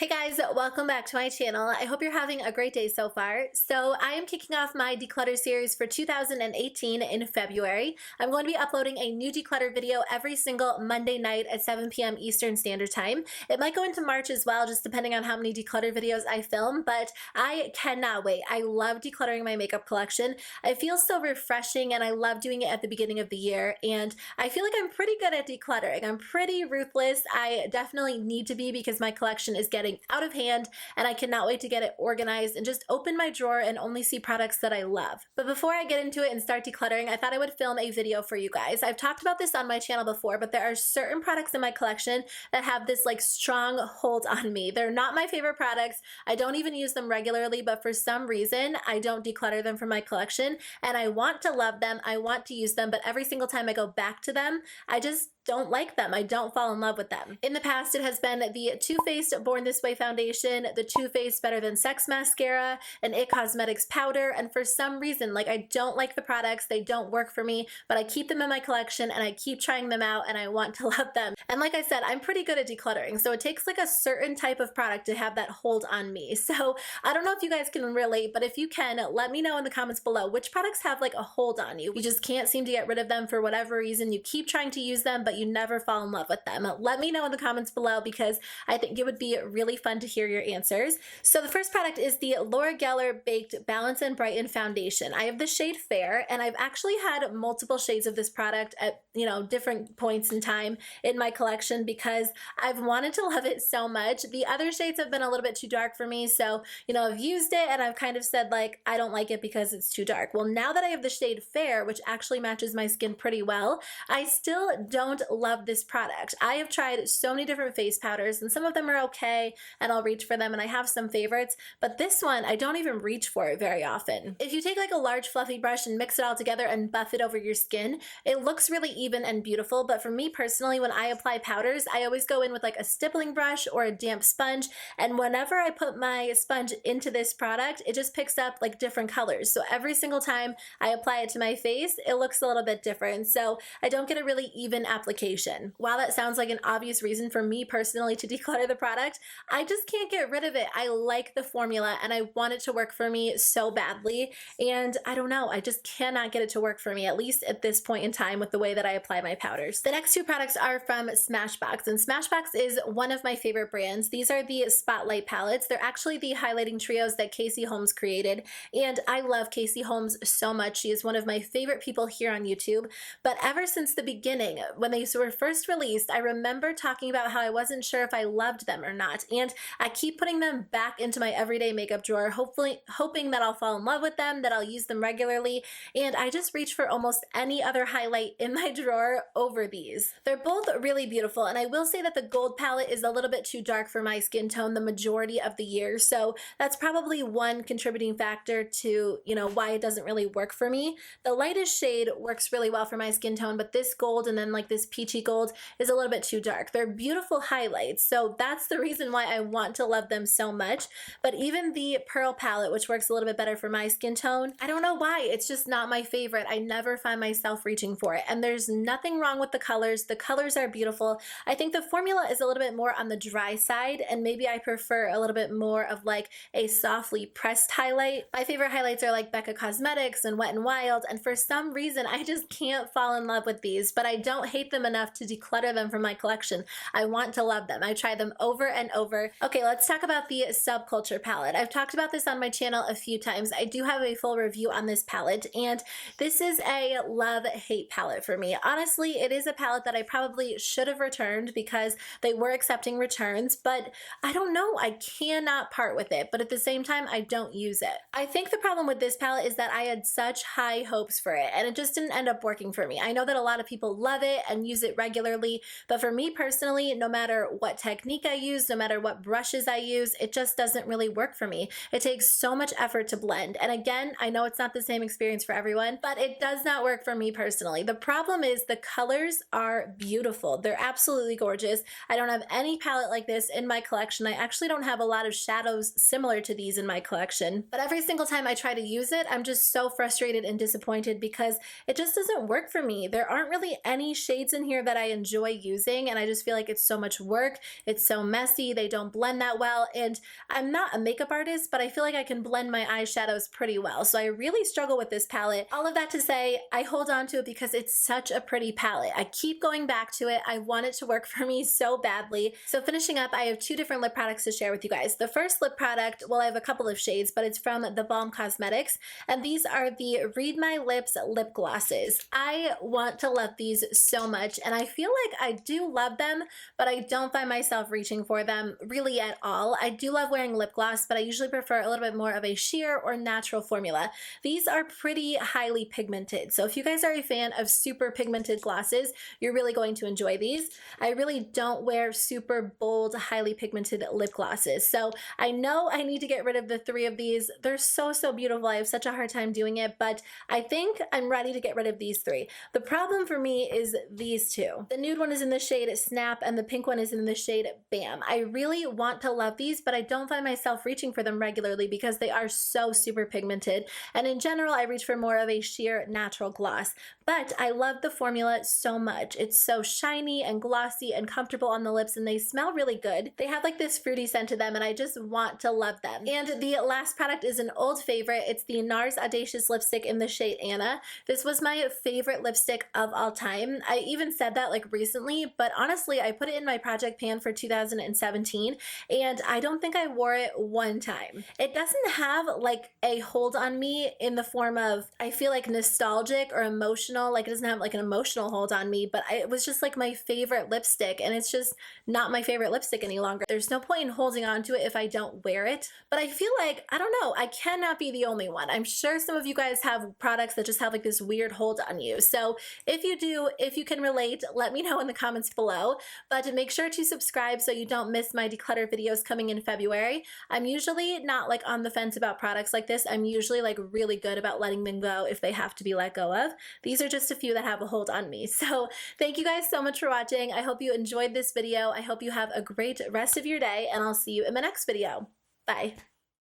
Hey guys, welcome back to my channel. I hope you're having a great day so far. So I am kicking off my declutter series for 2018 in February. I'm going to be uploading a new declutter video every single Monday night at 7 p.m. Eastern Standard Time. It might go into March as well, just depending on how many declutter videos I film, but I cannot wait. I love decluttering my makeup collection. It feels so refreshing and I love doing it at the beginning of the year, and I feel like I'm pretty good at decluttering. I'm pretty ruthless. I definitely need to be because my collection is getting out of hand and I cannot wait to get it organized and just open my drawer and only see products that I love. But before I get into it and start decluttering, I thought I would film a video for you guys. I've talked about this on my channel before, but there are certain products in my collection that have this like strong hold on me. They're not my favorite products. I don't even use them regularly, but for some reason I don't declutter them from my collection, and I want to love them. I want to use them, but every single time I go back to them, I just don't like them. I don't fall in love with them. In the past, it has been the Too Faced Born This Way foundation, the Too Faced Better Than Sex mascara, an IT Cosmetics powder, and for some reason, like, I don't like the products, they don't work for me, but I keep them in my collection and I keep trying them out and I want to love them. And like I said, I'm pretty good at decluttering, so it takes like a certain type of product to have that hold on me. So I don't know if you guys can relate, but if you can, let me know in the comments below which products have like a hold on you. You just can't seem to get rid of them for whatever reason. You keep trying to use them, but you never fall in love with them. Let me know in the comments below because I think it would be really fun to hear your answers. So the first product is the Laura Geller Baked Balance-n-Brighten foundation. I have the shade Fair, and I've actually had multiple shades of this product at, different points in time in my collection because I've wanted to love it so much. The other shades have been a little bit too dark for me, so I've used it and I've kind of said like I don't like it because it's too dark. Well, now that I have the shade Fair, which actually matches my skin pretty well, I still don't love this product. I have tried so many different face powders and some of them are okay and I'll reach for them, and I have some favorites, but this one I don't even reach for it very often. If you take like a large fluffy brush and mix it all together and buff it over your skin, it looks really even and beautiful. But for me personally, when I apply powders, I always go in with like a stippling brush or a damp sponge, and whenever I put my sponge into this product, it just picks up like different colors. So every single time I apply it to my face, it looks a little bit different, so I don't get a really even application. While that sounds like an obvious reason for me personally to declutter the product, I just can't get rid of it. I like the formula and I want it to work for me so badly, and I don't know, I just cannot get it to work for me, at least at this point in time with the way that I apply my powders. The next two products are from Smashbox, and Smashbox is one of my favorite brands. These are the Spotlight palettes. They're actually the highlighting trios that Casey Holmes created, and I love Casey Holmes so much. She is one of my favorite people here on YouTube, but ever since the beginning, when they were first released, I remember talking about how I wasn't sure if I loved them or not, and I keep putting them back into my everyday makeup drawer, hoping that I'll fall in love with them, that I'll use them regularly, and I just reach for almost any other highlight in my drawer over these. They're both really beautiful, and I will say that the gold palette is a little bit too dark for my skin tone the majority of the year, so that's probably one contributing factor to, why it doesn't really work for me. The lightest shade works really well for my skin tone, but this gold and then like this peachy gold is a little bit too dark. They're beautiful highlights, so that's the reason why I want to love them so much. But even the pearl palette, which works a little bit better for my skin tone, I don't know why, it's just not my favorite. I never find myself reaching for it, and there's nothing wrong with the colors. The colors are beautiful. I think the formula is a little bit more on the dry side, and maybe I prefer a little bit more of like a softly pressed highlight. My favorite highlights are like Becca Cosmetics and Wet n Wild, and for some reason I just can't fall in love with these, but I don't hate them enough to declutter them from my collection. I want to love them. I try them over and over. Okay, let's talk about the Subculture palette. I've talked about this on my channel a few times. I do have a full review on this palette, and this is a love-hate palette for me. Honestly, it is a palette that I probably should have returned because they were accepting returns, but I don't know, I cannot part with it, but at the same time, I don't use it. I think the problem with this palette is that I had such high hopes for it, and it just didn't end up working for me. I know that a lot of people love it and use it regularly, but for me personally, no matter what technique I use, no matter what brushes I use, it just doesn't really work for me. It takes so much effort to blend, and again, I know it's not the same experience for everyone, but it does not work for me personally. The problem is the colors are beautiful. They're absolutely gorgeous. I don't have any palette like this in my collection. I actually don't have a lot of shadows similar to these in my collection, but every single time I try to use it, I'm just so frustrated and disappointed because it just doesn't work for me. There aren't really any shades in here that I enjoy using, and I just feel like it's so much work. It's so messy. They don't blend that well, and I'm not a makeup artist, but I feel like I can blend my eyeshadows pretty well. So I really struggle with this palette. All of that to say, I hold on to it because it's such a pretty palette. I keep going back to it. I want it to work for me so badly. So finishing up, I have two different lip products to share with you guys. The first lip product, well, I have a couple of shades, but it's from theBalm Cosmetics, and these are the Read My Lips lip glosses. I want to love these so much, and I feel like I do love them, but I don't find myself reaching for them really at all. I do love wearing lip gloss, but I usually prefer a little bit more of a sheer or natural formula. These are pretty highly pigmented, so if you guys are a fan of super pigmented glosses, you're really going to enjoy these. I really don't wear super bold, highly pigmented lip glosses, so I know I need to get rid of the three of these. They're so beautiful. I have such a hard time doing it, but I think I'm ready to get rid of these three. The problem for me is these two. The nude one is in the shade Snap, and the pink one is in the shade Bam. I really want to love these, but I don't find myself reaching for them regularly because they are so super pigmented, and in general I reach for more of a sheer natural gloss. But I love the formula so much. It's so shiny and glossy and comfortable on the lips, and they smell really good. They have like this fruity scent to them, and I just want to love them. And the last product is an old favorite. It's the NARS Audacious lipstick in the shade Anna. This was my favorite lipstick of all time. I even said that like recently, but honestly, I put it in my project pan for 2017, and I don't think I wore it one time. It doesn't have like a hold on me in the form of, I feel like nostalgic or emotional. Like it doesn't have like an emotional hold on me, but it was just like my favorite lipstick, and it's just not my favorite lipstick any longer. There's no point in holding on to it if I don't wear it, but I feel like, I don't know, I cannot be the only one. I'm sure some of you guys have products that just have like this weird hold on you. So if you do, if you can relate, let me know in the comments below, but make sure to subscribe so you don't miss my declutter videos coming in February. I'm usually not like on the fence about products like this. I'm usually like really good about letting them go if they have to be let go of. These are just a few that have a hold on me. So thank you guys so much for watching. I hope you enjoyed this video. I hope you have a great rest of your day, and I'll see you in my next video. Bye.